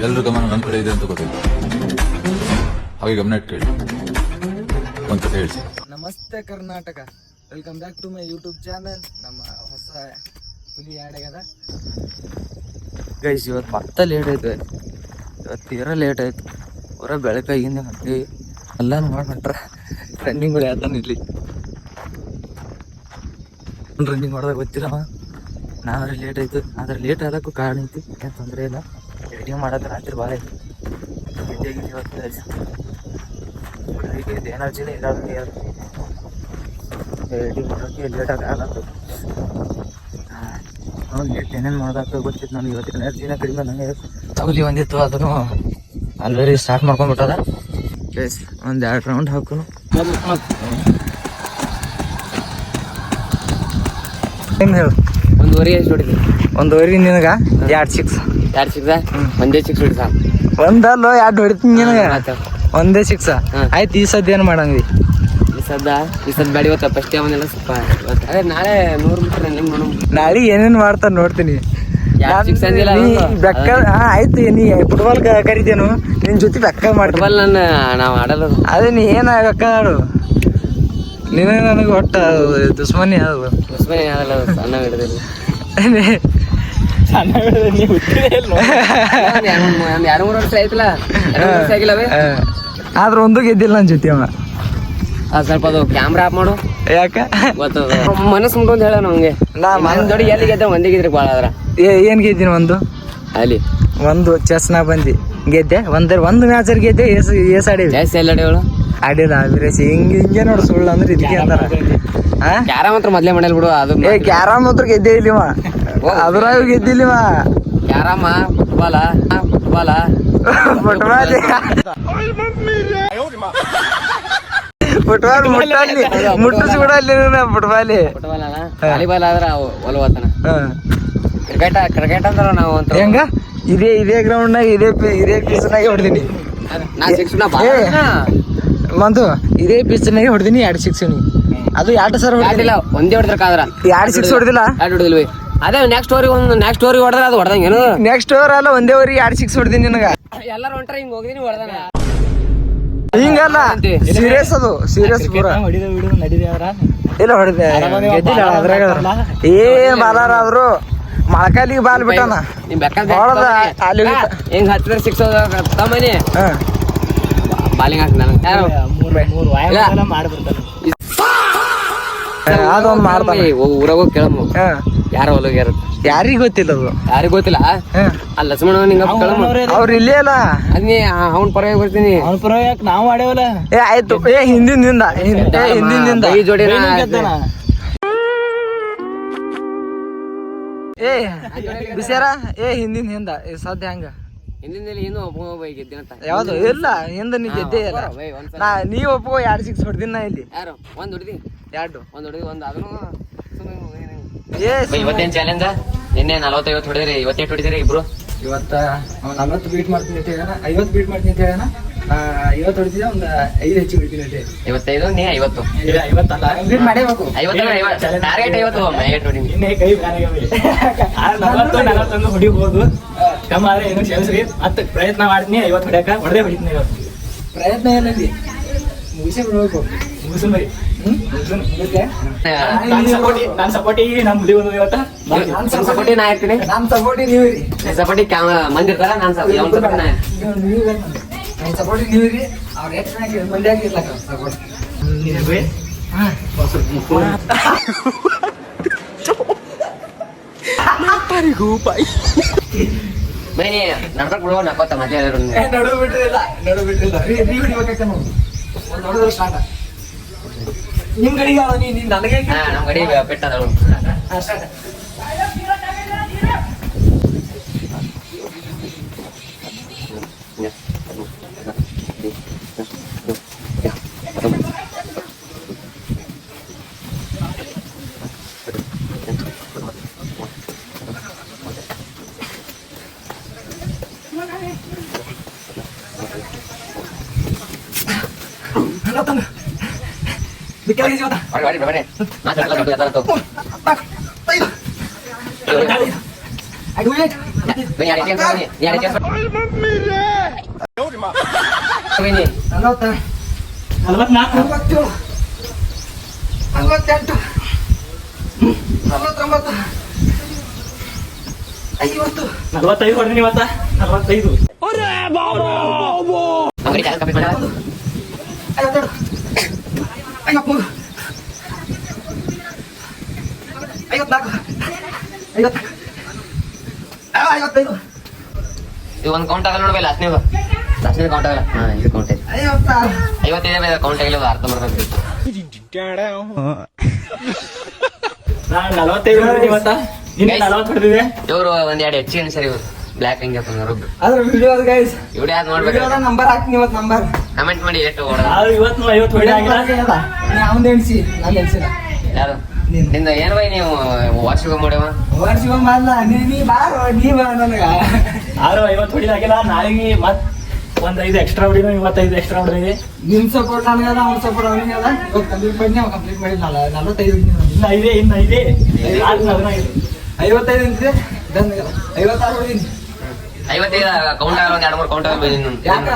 ಎಲ್ಲರ ಗಮನ ನನ್ನ ಕಡೆ ಇದೆ ಅಂತ ಗೊತ್ತಾಯ್ತು. ಹಾಗೆ ಗಮನ ಇಟ್ಟು ಕೇಳಿ, ಒಂದು ಕಥೆ ಹೇಳ್ತೀನಿ. ನಮಸ್ತೆ Karnataka, welcome back to my YouTube channel. ನಮ್ಮ ಹೊಸ ಹುಲಿ ಆ್ಯಡ್ ಆಗ್ಯದ ಗೈಸ್. ಇವತ್ತು ಮತ್ತೆ ಲೇಟ್ ಆಯ್ತು, ಇವತ್ತು ತೀರಾ ಲೇಟ್ ಆಯ್ತು. ಪೂರ ಬೆಳಕಾಗಿಂದ ಹೊಂಟೀವಿ, ಎಲ್ಲಾನು ಮಾಡ್ಬಿಟ್ರ ರನ್ನಿಂಗ್ ಯಾವ್ದಾನ ಇಲ್ಲಿ ರನ್ನಿಂಗ್ ಮಾಡೋದಾಗ ಗೊತ್ತಿಲ್ಲ. ನಾವ್ರೆ ಲೇಟ್ ಆಯ್ತು, ಆದ್ರೆ ಲೇಟ್ ಆದಕ್ಕೂ ಕಾರಣ ಐತಿ, ಏನು ತೊಂದರೆ ಇಲ್ಲ. ರೆಡಿ ಮಾಡೋದು ರಾತ್ರಿ ಭಾಳ ಆಯ್ತು. ಇವತ್ತು ಎನರ್ಜಿನೇ ಇಲ್ಲ, ರೆಡಿ ಮಾಡೋಕ್ಕೆ ಲೇಟ್ ಆಗತ್ತೆ. ಲೇಟ್ ಏನೇನು ಮಾಡೋದಾಗ್ತದೆ ಗೊತ್ತಿತ್ತು ನನಗೆ. ಇವತ್ತಿನ ಎನರ್ಜಿನ ಕಡಿಮೆ ನನಗೆ ತಗೊಲಿ ಒಂದಿತ್ತು, ಅದನ್ನು ಆಲ್ರೆಡಿ ಸ್ಟಾರ್ಟ್ ಮಾಡ್ಕೊಂಡ್ಬಿಟ್ಟದ. ಪ್ಲೇಸ್ ಒಂದು 2 ರೌಂಡ್ ಹಾಕೋನು. ಏನು ಹೇಳು? 1.5 ಎಷ್ಟು ಹೊಡಿದ್ವಿ? 1.5 ನಿನಗ 2 6 ಒಂದೇ 6 ಹೊಡಿ ಸಾಕು. ಒಂದಲ್ಲೋ 2 ಹೊಡಿತೀನಿ ನಿನಗ, ಒಂದೇ 6. ಆಯ್ತು, ಈ ಸದ್ಯ ಏನು ಮಾಡಂಗ್ರಿ? ಈ ಸದ್ ಬೇಡ. ಇವತ್ತು ಫಸ್ಟ್ ಬಂದಿಲ್ಲ ಸ್ವಲ್ಪ. ಅದೇ ನಾಳೆ 100 ಮೀಟರ್ ರನ್ನಿಂಗ್ ಮಾಡೋಣ. ನಾಳೆ ಏನೇನು ಮಾಡ್ತಾನೆ ನೋಡ್ತೀನಿ. ಬೆಕ್ಕ ಆಯ್ತು, ನೀ ಫುಟ್ಬಾಲ್ ಕರಿತೇನು ನಿನ್ ಜೊತೆ ಬೆಕ್ಕ ಮಾಡ್ಬಲ್. ನಾವು ಆಡಲ್ಲ. ಅದೇ ನೀ ಏನ ಬೆಕ್ಕ ಆಡು, ನೀನ ನನಗೆ ಒಟ್ಟ ದುಶ್ಮನಿ ಅದು. ದುಶ್ಮನಿ ಆಗಲ್ಲ, ಸಣ್ಣ ಹಿಡಿದಿಲ್ಲ. 2-3 ವರ್ಷ ಆಯ್ತಲ್ಲ, 2 ವರ್ಷ ಆಗಿಲ್ಲವೇ. ಆದ್ರೆ ಒಂದು ಗೆದ್ದಿಲ್ಲ ನನ್ನ ಜೊತೆ ಅವ. ಸ್ವಲ್ಪ ಅದು ಕ್ಯಾಮ್ರಾ ಆಫ್ ಮಾಡು. ಯಾಕ ಗೊತ್ತದ ಮನಸ್ಸು ಮುಟ್ಟು ಅಂತ ಹೇಳ ನಮ್ಗೆ. ದೊಡ್ಡ ಎಲ್ಲಿ ಗೆದ್ದೆ ಒಂದೇ ಗೆದ್ರಿ ಭಾಳ ಅದ್ರ. ಏನ್ ಗೆದ್ದೀನಿ? ಅಲ್ಲಿ ಒಂದು ಚೆಸ್ನ ಬಂದಿ ಗೆದ್ದೆ. ಒಂದು ಮ್ಯಾಚರ್ ಗೆದ್ದೆ. ಏಸ್ ಆಡಿವಿ? ಜಾಸ್ತಿ ಎಲ್ಲ ಅಡಿವಳು ಆಡಿಲ್ಲ. ವಿರೇಶ್ ಹಿಂಗೆ ನೋಡು, ಸುಳ್ಳು ಅಂದ್ರೆ ಇದಕ್ಕೆ ಅಂತಾರ. ಕ್ಯಾರಮ್ ಮಾತ್ರ ಮೊದ್ಲೇ ಮಾಡಲ್ ಬಿಡು. ಅದು ಕ್ಯಾರಮ್ ಮಾತ್ರ ಗೆದ್ದೆ ಇಲ್ಲಿವ, ಅದ್ರಾಗ ಗೆದ್ದಿಲ್ಲಿವ. ಕ್ಯಾರಮ್ಮ ಫುಟ್ಬಾಲ ಫುಟ್ಬಾಲ್ ಮುಟ್ಟಿಸಿ ಕೂಡ ಅಲ್ಲಿ ಫುಟ್ಬಾಲ್ ಅಲ್ಲ. ವಾಲಿಬಾಲ್ ಆದ್ರ ಒಲವತ್ತನ. ಕ್ರಿಕೆಟ್ ಅಂದ್ರ ನಾವು ಅಂತ ಹೆಂಗ ಇದೇ ಗ್ರೌಂಡ್ ನಾಗ ಇದೇ ಪಿಚ್ನಾಗ ಹೊಡ್ದೀನಿ. ಮಂದು ಇದೇ ಪಿಚ್ನಾಗ ಹೊಡ್ದೀನಿ 2 6. ಅದು 2 ಸರ್ ಹೊಡಿಲ್ಲ, ಒಂದೇ ಹೊಡೆದ್ರಕ್ಕಾದ್ರ 2 6 ಹೊಡೆದಿಲ್ಲ. 2 ಹೊಡಿಲ್ವಿ. ಅದೇ ನೆಕ್ಸ್ಟ್ ಓವರ್ ಹೊಡೆದ್ರೆ ಅದು ಹೊಡೆದಂಗೇನು? ನೆಕ್ಸ್ಟ್ ಓವರ್ ಅಲ್ಲ, ಒಂದೇ ಓವರಿಗೆ 2 6 ಹೊಡ್ದೀನಿ ನಿನಗ. ಎಲ್ಲಾರು ಹೊಂಟ್ರ ಹಿಂಗ್ ಹೋಗಿದೀನಿ ಹೊಡೆದಾನ. ಹಿಂಗಲ್ಲ, ಸೀರಿಯಸ್ ಅದು, ಸೀರಿಯಸ್ ಪೂರ. ಇಲ್ಲ ಹೊಡೆದೆ ಗೆದ್ದಿಲ್ಲ ಅದ್ರಾಗ. ಏನ್ ಬಾಲಾರ ಆದ್ರು ಮೊಳಕಾಲಿಗೆ ಬಾಲ್ ಬಿಟ್ಟಾನ. ಹಿಂಗ್ ಹತ್ತಿರ 6 ಮನಿ ಬಾಲಿಂಗ್ ಹಾಕ್ತಾನ. ಅದೊಂದ್ ಮಾಡ್ತಾನೆ. ಊರಾಗ ಹೋಗಿ ಕೇಳಮ್ಮ ಯಾರ ಹೊಲಗ್ಯಾರ, ಯಾರಿಗ ಗೊತ್ತಿಲ್ಲ ಅದು. ಯಾರಿಗ ಗೊತ್ತಿಲ್ಲ. ಅಲ್ಲ ಲಕ್ಷ್ಮಣ ಅವ್ರ ಇಲ್ಲೇ ಅಲ್ಲ. ಅದ್ನಿ ಅವ್ನ ಪರವಾಗಿ ಬರ್ತೀನಿ. ಅವ್ನ ಪರವಾಗಿ ನಾವು ಆಡೇವಲ್ಲ. ಆಯ್ತು. ಹಿಂದಿಂದ ಈ ಜೋಡಿ ಬಿಸ್ಯಾರ. ಹಿಂದ ಸದ್ಯ ಹಂಗ ಹಿಂದಿನಲ್ಲಿ ಏನು ಗೆದ್ದಿನ ಯಾವ್ದು ಇಲ್ಲ. ಹಿಂದ ನೀ ಗೆದ್ದೆ ಇಲ್ಲ. ನೀ ಒಪ್ಕೋ 2 6 ಹೊಡ್ದಿನ ಇಲ್ಲಿ. ಯಾರು ಒಂದ್ ಹೊಡಿದಿ? 2 ಹೊಡಿದಿ. ಒಂದ್ ಅದನ್ನು ಇವತ್ತೇನ್ ಚಾಲೆಂಜ್? ನಿನ್ನೆ 40-50 ಹೊಡೆದ್ರಿ, ಇವತ್ತೇಟ್ ಹೊಡಿದಿರಿ ಇಬ್ರು? ಇವತ್ತ 40 ಬೀಟ್ ಮಾಡ್ತೀನಿ ಅಂತ ಹೇಳ, 50 ಬೀಟ್ ಮಾಡ್ತೀನಿ ಅಂತ ಹೇಳ. 50 ಹೊಡಿತಿದ್ದೆ, ಒಂದು 5 ಹೆಚ್ಚಿಗೆ ಹೊಡಿತೀನಿ ಅಂತ. 55 ನೀ 50. 50 ಅಲ್ಲ, ಬೀಟ್ ಮಾಡೇಬೇಕು. 50 ಟಾರ್ಗೆಟ್ 50. ಇನ್ನೇ ಕೈ 40-41 ಹೊಡಿಬಹುದು. ಕಮ್ಮ ಆದ್ರೆ ಏನು ಸೇರಿಸ್ರಿ. 10 ಪ್ರಯತ್ನ ಮಾಡ್ತೀನಿ, 50 ಹೊಡ್ಯಾಕ ಹೊಡೆದೇ ಹೊಡಿತೀನಿ. ಪ್ರಯತ್ನ ಏನಲ್ಲಿ ಮುಗಿಸಿ ಬಿಡ್ಬೇಕು. ಮುಗಿಸು ಬರೀ. ನಾನು ಸಪೋರ್ಟಿ ನಾನು ಮುಡಿಯೋದು ಇವತ್ತ. ಸಪೋರ್ಟಿ ನಾ ಇರ್ತೀನಿ. ನಾನು ಸಪೋರ್ಟಿ ನೀವಿರಿ. ಸಪೋರ್ಟಿ ಮಂದಿ ಇರ್ತಾರ. ನಾನು ಸಪೋರ್ಟಿ ನೀವಿರಿ. ಅವ್ರ ಎಷ್ಟು ಮಂದಿ ಆಗಿರ್ಲ ಸಪೋರ್ಟ್ ಬೈನಿ ನಡ್ಕೊಂಡ್ ಬಿಡುವ ನಕ್ಕೋತ ಮತ್ತೆ ನಡು ಬಿಟ್ರಿಲ್ಲ. ನೋಡಿದ್ರೆ ಸ್ಟಾರ್ಟ್ ನಿಮ್ ಕಡೆಗೆ ನೀನ್ ನನಗೆ ನಮ್ ಕಡೆ ಪೆಟ್ಟದ ನಲವತ್ನಾಲ್ಕು 47 48 50 45 ಹೊಡ್ರಿ ಇವತ್ತ 45 52 53 54 55 ಇದು ಒಂದ್ ಕೌಂಟ್ ಆಗಲ್ಲ ನೋಡ್ಬೇಕ ಲಾಸ್ಟ್ನೇದು ಕೌಂಟ್ ಆಗಲ್ಲ. ಹಾ ಇದು ಕೌಂಟ್ ಐತಿ 55 ಕೌಂಟ್ ಆಗಿಲ್ಲ ಅರ್ಥ ಮಾಡ್ಬೇಕು. ನಾನು 45 ಹೊಡ್ರಿ ಇವತ್ತ ನಿನ್ನೆ 40 ಹೊಡೆದಿದೆ. ಇವ್ರು ಒಂದ್ ಎರಡು ಹೆಚ್ಚಿಗೆ ಸರಿ ಇವ್ರು ಬ್ಲಾಕ್ ಹಿಂಗೆ ರುಬ್ಬು ಅದ್ರ ವಿಡಿಯೋ ಗೈಸ್ ಇವ್ರು ಯಾವ್ದು ನೋಡ್ಬೇಕು ನಂಬರ್ ಹಾಕ್ತೀನಿ ಇವತ್ತು ನಂಬರ್ ಕಮೆಂಟ್ ಮಾಡಿ ಎಷ್ಟು ಓಡ ಆದ್ರೆ ಇವತ್ತು 50 ಹೊಡಿ ಆಗಿಲ್ಲ. ಅವ್ನು ಎಣ್ಸಿ ನಾನು ಎಣ್ಸಿಲ್ಲ ಯಾರು ನಿಂದ ಏನ್ ಬೈ ನೀವು ವಾಶಿಗೆ ಮಾಡ್ಯವ ವರ್ಷ ಮಾಡಲ್ಲ ನೀ ಬಾರೋ ನೀ ಬಾ ನನಗ ಆರು 50 ಹೊಡಿದಾಗಿಲ್ಲ. ನಾಳೆಗೆ ಮತ್ ಒಂದ್ 5 ಎಕ್ಸ್ಟ್ರಾ ಹೊಡಿನ 25 ಎಕ್ಸ್ಟ್ರಾ ಹೊಡಿದೆ. ನಿಮ್ ಸಪೋರ್ಟ್ ನನಗದ ಅವ್ನ ಸಪೋರ್ಟ್ ಅವನಿಗೆ ಅದ ಇವತ್ತು ಕಂಪ್ಲೀಟ್ ಮಾಡಿ ಅವ್ನು ಕಂಪ್ಲೀಟ್ ಮಾಡಿಲ್ಲ 45 ಇನ್ನ ಇದೆ 55 ಅಂತಿದೆ 56 ಹೊಡಿನಿ 55 ಕೌಂಟ್ ಆಗಲ್ಲ ಒಂದ್ 2-3 ಕೌಂಟ್ ಯಾಕ?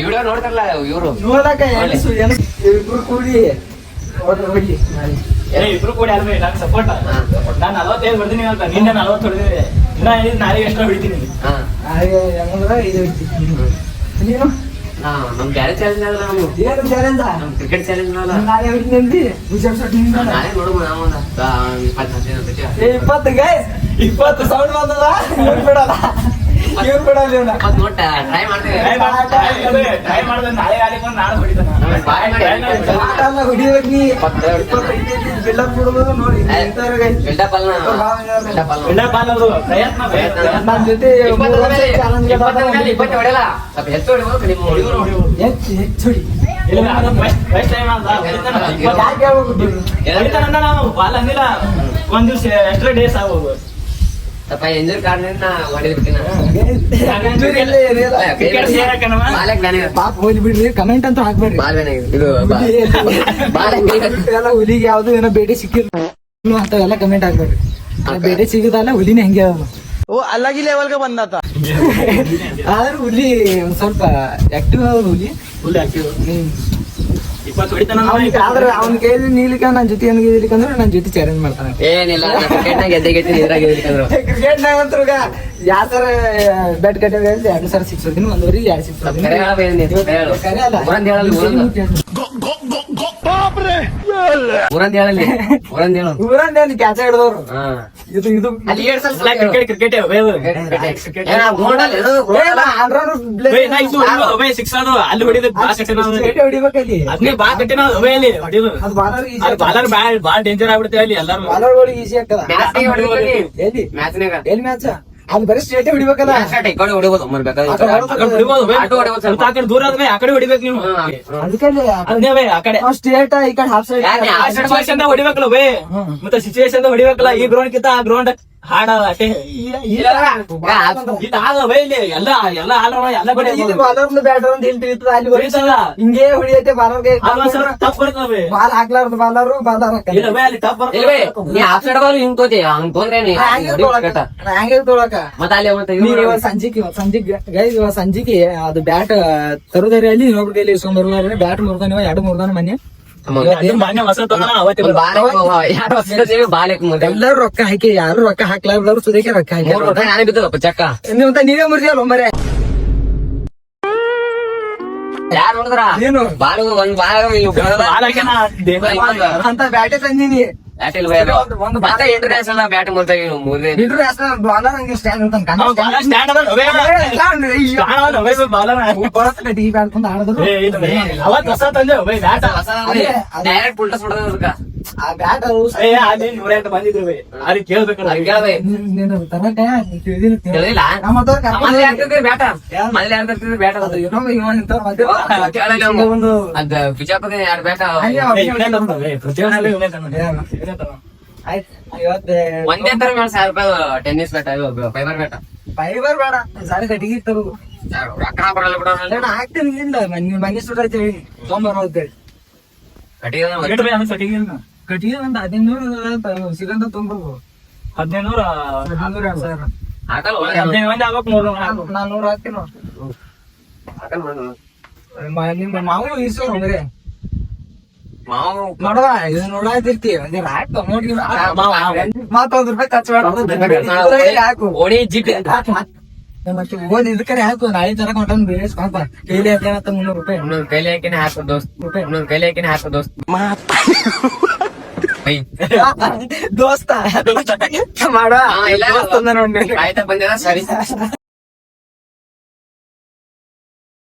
ವಿಡಿಯೋ ನೋಡ್ತಾರಲ್ಲ ಇವ್ರು ನೋಡಕ ಎಣಿಸು ಇಬ್ರು ಕೂಡಿ ಹೊಡಿ ಇಬ್ರು ಕೂಡ ಯಾರು ನಾನು ಸಪೋರ್ಟ್ ನಾನು 45 ಹೊಡ್ತೀನಿ ಅಂತ ನಿನ್ನೆ 40 ಹೊಡೆದಿದೆ. ಇನ್ನ ನಾಳೆಗೆ ಎಕ್ಸ್ಟ್ರಾ ಹೊಡಿತೀನಿ. ಹಾ ಹೆಂಗಂದ್ರ ಇದು ನೀನು ನಮ್ ಬ್ಯಾರೆ ಚಾಲೆಂಜ್ ಆಗಲ್ಲ ನಮ್ಗೆ ಏನು ಚಾಲೆಂಜ್ ನಮ್ ಕ್ರಿಕೆಟ್ ಚಾಲೆಂಜ್ ಅಲ್ಲ ನಾಳೆ ಹೊಡಿತೀನಿ ಬಿಜೆಪಿ ನಾಳೆ ನೋಡುವ ನಾವು ಒಂದು 20 ಗೈಸ್ 20 ಸೌಂಡ್ ಬಂದದ ಇವ್ರು ಬಿಡಲ್ಲ ನೋಟ ಟ್ರೈ ಮಾಡ್ತೇವೆ ಟ್ರೈ ಮಾಡಿದ್ರೆ ನಾಳೆ ಆಲಿಕ್ಕೆ ಒಂದು ನಾಳೆ ಹೊಡಿತಾನ. ಹೊಡಿಬೇಕು ನೀ ಬಿಲ್ಡಪ್ ಬಿಡೋದು ನೋಡಿ ಬಿಲ್ಡಪ್ ಅಲ್ಲ ಪ್ರಯತ್ನ ನನ್ನ ಜೊತೆ 20 ಹೊಡೆಯಲ್ಲ ಸ್ವಲ್ಪ ಹೆಚ್ಚು ಹೊಡಿಬೇಕು ನಿಮ್ಮ ಹುಡುಗರು ಹೆಚ್ಚು ಫಸ್ಟ್ ಟೈಮ್ ಯಾಕೆ ಹೇಳ್ಬೇಕು ಹೊಡಿತಾನಂದ ನಾವು ಬಾಲ್ ಅಂದಿಲ್ಲ. ಒಂದ್ ದಿವ್ಸ ಎಕ್ಸ್ಟ್ರಾ ಡೇಸ್ ಆಗೋದು ಸ್ವಲ್ಪ ಎಂಜಾಯ್ ಕಾರ್ಡ್ನಿಂದ ಹೊಡೆದಿರ್ತೀನಿ ಕ್ರಿಕೆಟ್ ಸೇರಕ್ಕನವ ಬಾಲಕ್ ನನಗೆ ಪಾಪ ಹೋಗ್ಲಿ ಬಿಡ್ರಿ ಕಮೆಂಟ್ ಅಂತೂ ಹಾಕ್ಬೇಡ್ರಿ ಬಾಲ್ ನನಗೆ ಇದು ಎಲ್ಲ ಹುಲಿಗೆ ಯಾವ್ದು ಏನೋ ಬೇಟೆ ಸಿಕ್ಕಿಲ್ಲ ಅಂತವೆಲ್ಲ ಕಮೆಂಟ್ ಹಾಕ್ಬೇಡ್ರಿ ಬೇಟೆ ಸಿಗುದಲ್ಲ ಹುಲಿನ ಹೆಂಗೆ अलग ही लेवल का बंदा था। ಆದ್ರೆ ಹುಲಿ ಒಂದ್ ಸ್ವಲ್ಪ ಆಕ್ಟಿವ್ ಹುಲಿ ಫುಲ್ ಆಕ್ಟಿವ್ 20 ಹೊಡಿತಾನ ಆದ್ರೆ ಅವ್ನ ಕೈಯಲ್ಲಿ ನೀಲಿಕ ನನ್ನ ಜೊತೆ ಏನಿಗೆ ಅಂದ್ರೆ ನನ್ನ ಜೊತೆ ಚಾಲೆಂಜ್ ಮಾಡ್ತಾನೆ ಏನಿಲ್ಲ ಕ್ರಿಕೆಟ್ನಾಗ ಗೆದ್ದೆ ಇದ್ರಾಗ ಗೆದ್ದಿಕಂದ್ರು ಕ್ರಿಕೆಟ್ ನಾಗ ಅಂತೂ ಯಾವ ತರ ಬ್ಯಾಟ್ ಕಟ್ಟಿದ್ರೆ 2 ಸಲ ಸಿಕ್ಸ್ ಹೊಡಿತೀನಿ ಒಂದೂವರೆಗೆ 2 ಸಿಕ್ಸ್ ಹೊಡಿತೀನಿ ಕರೆ ಹೇಳಲ್ಲ ಮುರಂದ್ ಹೇಳಲ್ಲಿ ಊರಂದೇನು ಕ್ಯಾಚ ಹಿಡಿದವ್ರು ಹಾ ಇದು ಇದು ಅಲ್ಲಿ 7 ಸಲ ಕ್ರಿಕೆಟ್ ಸಿಕ್ಸ್ ಅದು ಅಲ್ಲಿ ಹೊಡಿದ ಹೊಡಿಬೇಕಲ್ಲಿ ಅದ್ನೇ ಬಾ ಕಟ್ಟಿನ ಅಲ್ಲಿ ಹೊಡಿದು ಅದು ಬಾಲರ್ಗೆ ಅದು ಬಾಲರ್ ಬಾಳ್ ಡೇಂಜರ್ ಆಗ್ಬಿಡ್ತೇವೆ ಅಲ್ಲಿ ಎಲ್ಲಾರು ಬಾಲರ್ಗಳಿಗೆ ಈಸಿ ಆಗ್ತದ ಎಲ್ಲಿ ಮ್ಯಾಚ್ನಾಗ ಎಲ್ಲಿ ಮ್ಯಾಚ್ ಅದು ಬರೀ ಸ್ಟ್ರೇಟ್ ಹೊಡಿಬೇಕಲ್ಲ ಈ ಕಡೆ ಹೊಡಿಬೋದು ಆ ಕಡೆ ದೂರ ಆದ್ಮೇಲೆ ಆ ಕಡೆ ಹೊಡಿಬೇಕು ನೀವು ಅದಕ್ಕೆ ಅದ್ನೇ ಬೇ ಆ ಕಡೆ ಸ್ಟ್ರೇಟ್ ಈ ಕಡೆ ಹಾಫ್ ಸೈಡ್ ಸಿಚುವೇಶನ್ ಹೊಡಿಬೇಕಲ್ಲ ಬೇ ಮತ್ತೆ ಸಿಚುವೇಶನ್ ಹೊಡಿಬೇಕಲ್ಲ ಈ ಗ್ರೌಂಡ್ ಕಿಂತ ಆ ಗ್ರೌಂಡ್ ಹಾಡ ಅಷ್ಟೇ ಬೇ ಇಲ್ಲಿ ಎಲ್ಲ ಎಲ್ಲ ಆಡೋಣ ಎಲ್ಲ ಕಡೆ ಬಾಲರ್ ಬ್ಯಾಟರ್ ಅಂತ ಇಲ್ಲಿ ತಿಳಿತದ ಅಲ್ಲಿ ಹೊಡಿತಲ್ಲ ಹಿಂಗೆ ಹೊಡಿಯತ್ತೆ ಬಾಲರ್ಗೆ ಟಫ್ ಬರ್ತವೆ ಬಾಲ್ ಹಾಕ್ಲಾರ್ದು ಬಾಲರು ಬಾಲ್ ಇಲ್ಲ ಬೇ ಅಲ್ಲಿ ಟಫ್ ಇಲ್ವೇ ನೀ ಆಫ್ ಸೈಡ್ ಬಾಲ್ ಹಿಂಗ್ ತೋತಿ ಹಂಗ್ ತೊಂದ್ರೆ ನೀ ಹ್ಯಾಂಗೆ ತೊಳಕ ಮತ್ತೆ ಅಲ್ಲಿ ಮತ್ತೆ ಸಂಜಿಗೆ ಸಂಜಿಗೆ ಅದು ಬ್ಯಾಟ್ ತರುದಾರಿ ಅಲ್ಲಿ ಇನ್ನೊಬ್ರ ಕೈಲಿ ಇಸ್ಕೊಂಡ್ಬರ್ಲಾರ ಬ್ಯಾಟ್ ಮುರ್ದಾನ 2 ಮುರ್ದಾನ ಮನೆ ಮಾನ್ಯ ಹೊಸ ತಂದ ಅವತ್ತೇ ಬಾಲೆಕ್ ಎಲ್ಲರೂ ರೊಕ್ಕ ಹಾಕಿ ಯಾರು ರೊಕ್ಕ ಹಾಕ್ಲಾರ್ದವ್ರು ಸುದೇಕೆ ರೊಕ್ಕ ಹಾಕಿ ನಾನೇ ಬಿದ್ದದಪ್ಪ ಚಕ್ಕ ನೀವೇ ಮುರ್ದಿಯಲ್ಲ ಮರೆ ಯಾರು ನೋಡಿದ್ರ ಏನು ಬಾಲು ಒಂದ್ ಬಾಲ ಅಂತ ಬ್ಯಾಟೆ ತಂದಿನಿ ಒಂದು ಬಾಲ ಇಂಟರ್ನ್ಯಾಷನಲ್ ಬ್ಯಾಟ್ ಮೂರನೇ ಇಂಟರ್ನ್ಯಾಷನಲ್ ಬಾಲರ್ ಹಂಗೆ ಸ್ಟ್ಯಾಂಡ್ ಅಂತ ಟಿವಿ ಆಡ್ಕೊಂಡ್ ಆಡಿದ್ರು ಅವತ್ ಹೊಸ ತಂದೆ ಬ್ಯಾಟ ಡೈರೆಕ್ಟ್ ಉಲ್ಟಾ ಸುಡೋದ ಅದಕ್ಕ ಆ ಬ್ಯಾಟ್ ಅಲ್ಲಿ 108 ಬಂದಿದ್ರು ಅಲ್ಲಿ ಕೇಳ್ಬೇಕಲ್ಲ ತರಕ ತಿಳಿದಿಲ್ಲ ಮನೇಲಿ ಯಾರ್ತಿರ್ತೀರಿ ಬ್ಯಾಟ ಮನೇಲಿ ಯಾರ್ತಿರ್ತೀರಿ ಬ್ಯಾಟ ಒಂದು ಅದ್ ಬಿಜಾಪುರ 2 ಬ್ಯಾಟ ಒಂದೇ ತರ ಮೇಲೆ 1000 ರೂಪಾಯಿ ಟೆನ್ನಿಸ್ ಬ್ಯಾಟ ಫೈಬರ್ ಬ್ಯಾಟ ಫೈಬರ್ ಬೇಡ ಸಾರಿ ಕಟ್ಟಿಗೆ ತರು ರೊಕ್ಕ ಬರಲ್ಲ ಬಿಡ ಹಾಕ್ತೀನಿ ಇಲ್ಲ ಮನೆ ಸುಡೈತಿ ತೊಂಬರೋದೇಳಿ ಕಟ್ಟಿಗೆ ಒಂದು 1500 ಸಿಗಂತ ತೊಂಬರ್ಬೋದು 1500 1500 2000 ಹಾಕಲ್ಲ ಹದಿನೈದು ಮಂದಿ ಆಗ್ಬೇಕು ನೋಡು ಹಾಕು. ನಾನ್ 100 ಹಾಕ್ತೀನಿ ನಿಮ್ಮ ಮಾವು ಈಸು ಹೋಗ್ರಿ ಮಾವು ನೋಡುವ ಇದು ನೋಡಾತಿರ್ತಿ ಒಂದ್ ಹಾಕು ನೋಡಿ ಮತ್ತೊಂದ್ ರೂಪಾಯಿ ಖರ್ಚು ಹಾಕು ಓಡಿ ಜಿಟ್ ಮತ್ತೆ ಓದ್ ಇದಕ್ಕರೆ ಹಾಕು ನಾಳೆ ತರ ಕೊಟ್ಟನ್ ಬೇಯಿಸ್ಕೊಂಪ ಕೈಲಿ ಹಾಕ್ಯಾನತ್ತ 300 ರೂಪಾಯಿ ಇನ್ನೊಂದ್ ಕೈಲಿ ಹಾಕಿನೇ ಹಾಕು ದೋಸ್ತ್ ಇನ್ನೊಂದ್ ಕೈಲಿ ಹಾಕಿನೇ ಹಾಕು ದೋಸ್ತ್ ದೋಸ್ತ ಮಾಡುವ ಇಲ್ಲ ದೋಸ್ತ ಅಂದ ನೋಡಿ ಆಯ್ತಾ ಬಂದಿರ ಸರಿ